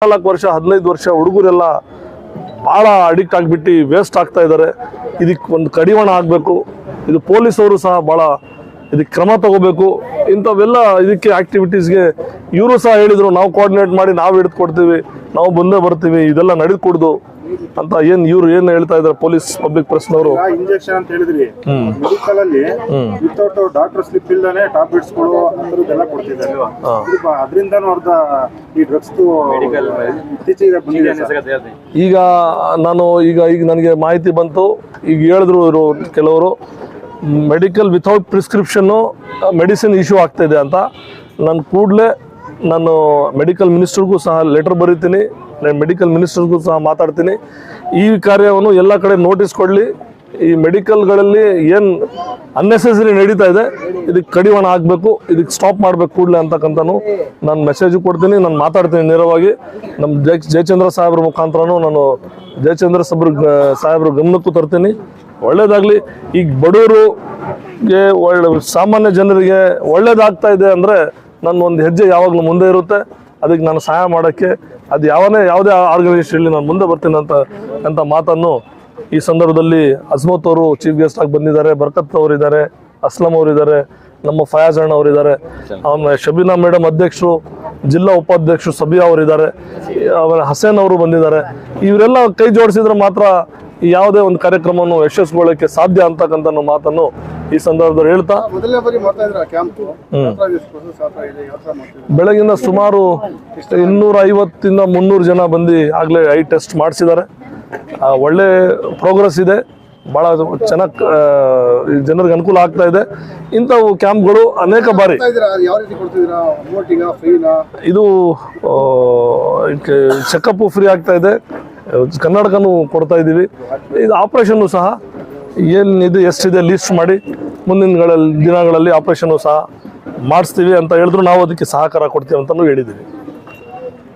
14 ವರ್ಷ 15 ವರ್ಷ ಹುಡುಗರೆಲ್ಲ ಭಾಳ ಅಡಿಕ್ಟ್ ಆಗಿಬಿಟ್ಟು ವೇಸ್ಟ್ ಆಗ್ತಾ ಇದ್ದಾರೆ. ಇದಕ್ಕೆ ಒಂದು ಕಡಿವಾಣ ಆಗಬೇಕು. ಇದು ಪೊಲೀಸವರು ಸಹ ಭಾಳ ಇದಕ್ಕೆ ಕ್ರಮ ತಗೋಬೇಕು. ಇಂಥವೆಲ್ಲ ಇದಕ್ಕೆ ಆಕ್ಟಿವಿಟೀಸ್ಗೆ ಇವರು ಸಹ ಹೇಳಿದರು, ನಾವು ಕೋಆರ್ಡಿನೇಟ್ ಮಾಡಿ ನಾವು ಹಿಡಿದು ಕೊಡ್ತೀವಿ, ನಾವು ಬಂದೇ ಬರ್ತೀವಿ, ಇದೆಲ್ಲ ನಡೆದುಕೊಡ್ದು ಅಂತ ಇವ್ರು ಏನು ಹೇಳ್ತಾ ಇದ್ದಾರೆ ಪೊಲೀಸ್ ಪಬ್ಲಿಕ್ ಪ್ರೆಸ್ನವರು. ಇಂಜೆಕ್ಷನ್ ಅಂತ ಹೇಳಿದ್ರಿ, ಮೆಡಿಕಲ್ ಅಲ್ಲಿ ವಿತೌಟ್ ಡಾಕ್ಟರ್ ಸ್ಲಿಪ್ ಇಲ್ದಾನೆ ಟ್ಯಾಬ್ಲೆಟ್ಸ್ ಗಳು ಅಂತರದೆಲ್ಲ ಕೊಡ್ತಿದ್ದಾರೆ. ಅದರಿಂದನೂ ಅರ್ಧ ಈ ಡ್ರಗ್ಸ್ ಇತ್ತೀಚೆಗೆ ಬಂದಿದೆ. ಈಗ ನನಗೆ ಮಾಹಿತಿ ಬಂತು. ಈಗ ಹೇಳಿದ್ರು ಇವರು ಕೆಲವರು medical without prescription medicine issue ಆಗ್ತಾಯಿದೆ ಅಂತ. ನಾನು ಕೂಡಲೇ ಮೆಡಿಕಲ್ ಮಿನಿಸ್ಟರ್ಗೂ ಸಹ ಲೆಟರ್ ಬರೀತೀನಿ, ಮೆಡಿಕಲ್ ಮಿನಿಸ್ಟರ್ಗೂ ಸಹ ಮಾತಾಡ್ತೀನಿ. ಈ ಕಾರ್ಯವನ್ನು ಎಲ್ಲ ಕಡೆ ನೋಟಿಸ್ ಕೊಡಲಿ. ಈ ಮೆಡಿಕಲ್ಗಳಲ್ಲಿ ಏನು ಅನ್ನೆಸೆಸರಿ ನಡೀತಾ ಇದೆ ಇದಕ್ಕೆ ಕಡಿವಾಣ ಆಗಬೇಕು, ಇದಕ್ಕೆ ಸ್ಟಾಪ್ ಮಾಡಬೇಕು ಕೂಡಲೇ ಅಂತಕ್ಕಂಥನು ನಾನು ಮೆಸೇಜು ಕೊಡ್ತೀನಿ. ನಾನು ಮಾತಾಡ್ತೀನಿ ನೇರವಾಗಿ. ನಮ್ಮ ಜಯಚಂದ್ರ ಸಾಹೇಬ್ರ ಮುಖಾಂತರನೂ ನಾನು ಜಯಚಂದ್ರ ಸಾಹೇಬ್ರ ಗಮನಕ್ಕೂ ತರ್ತೀನಿ. ಒಳ್ಳೇದಾಗಲಿ. ಈಗ ಬಡವರಿಗೆ ಸಾಮಾನ್ಯ ಜನರಿಗೆ ಒಳ್ಳೇದಾಗ್ತಾ ಇದೆ ಅಂದರೆ ನನ್ನ ಒಂದು ಹೆಜ್ಜೆ ಯಾವಾಗಲೂ ಮುಂದೆ ಇರುತ್ತೆ. ಅದಕ್ಕೆ ನಾನು ಸಹಾಯ ಮಾಡೋಕ್ಕೆ ಅದು ಯಾವುದೇ ಆರ್ಗನೈಸೇಷನ್ಲಿ ನಾನು ಮುಂದೆ ಬರ್ತೀನಿ ಅಂತ ಮಾತನ್ನು ಈ ಸಂದರ್ಭದಲ್ಲಿ ಅಜ್ಮತ್ ಅವರು ಚೀಫ್ ಗೆಸ್ಟ್ ಆಗಿ ಬಂದಿದ್ದಾರೆ, ಬರ್ಕತ್ ಅವರಿದ್ದಾರೆ, ಅಸ್ಲಂ ಅವರಿದ್ದಾರೆ, ನಮ್ಮ ಫಯಾಜ್ ಅಣ್ಣ ಅವರಿದ್ದಾರೆ, ಆಮೇಲೆ ಶಬೀನಾ ಮೇಡಮ್ ಅಧ್ಯಕ್ಷರು, ಜಿಲ್ಲಾ ಉಪಾಧ್ಯಕ್ಷರು ಸಬಿಯಾ ಅವರಿದ್ದಾರೆ, ಆಮೇಲೆ ಹಸೇನ್ ಅವರು ಬಂದಿದ್ದಾರೆ. ಇವರೆಲ್ಲ ಕೈ ಜೋಡಿಸಿದ್ರೆ ಮಾತ್ರ ಯಾವುದೇ ಒಂದು ಕಾರ್ಯಕ್ರಮವನ್ನು ಯಶಸ್ವಿಗೊಳ್ಳಕ್ಕೆ ಸಾಧ್ಯ ಅಂತಕ್ಕಂಥ ಮಾತನ್ನು ಈ ಸಂದರ್ಭದಲ್ಲಿ ಹೇಳ್ತಾ, ಬೆಳಗಿನ ಸುಮಾರು 250 ಇಂದ 300 ಜನ ಬಂದು ಆಗಲೇ ಐ ಟೆಸ್ಟ್ ಮಾಡಿಸಿದ್ದಾರೆ. ಒಳ್ಳೆ ಪ್ರೋಗ್ರೆಸ್ ಇದೆ, ಭಾಳ ಚೆನ್ನಾಗಿ ಜನರಿಗೆ ಅನುಕೂಲ ಆಗ್ತಾ ಇದೆ. ಇಂಥವು ಕ್ಯಾಂಪ್ಗಳು ಅನೇಕ ಬಾರಿ ಇದು ಚೆಕಪ್ ಫ್ರೀ ಆಗ್ತಾ ಇದೆ, ಕನ್ನಡಕನೂ ಕೊಡ್ತಾ ಇದ್ದೀವಿ. ಇದು ಆಪ್ರೇಷನ್ನು ಸಹ ಏನಿದೆ ಎಷ್ಟಿದೆ ಲೀಸ್ಟ್ ಮಾಡಿ ಮುಂದಿನ ದಿನಗಳಲ್ಲಿ ಆಪ್ರೇಷನ್ನು ಸಹ ಮಾಡಿಸ್ತೀವಿ ಅಂತ ಹೇಳಿದ್ರು ನಾವು ಅದಕ್ಕೆ ಸಹಕಾರ ಕೊಡ್ತೀವಿ ಅಂತಲೂ ಹೇಳಿದ್ದೀವಿ.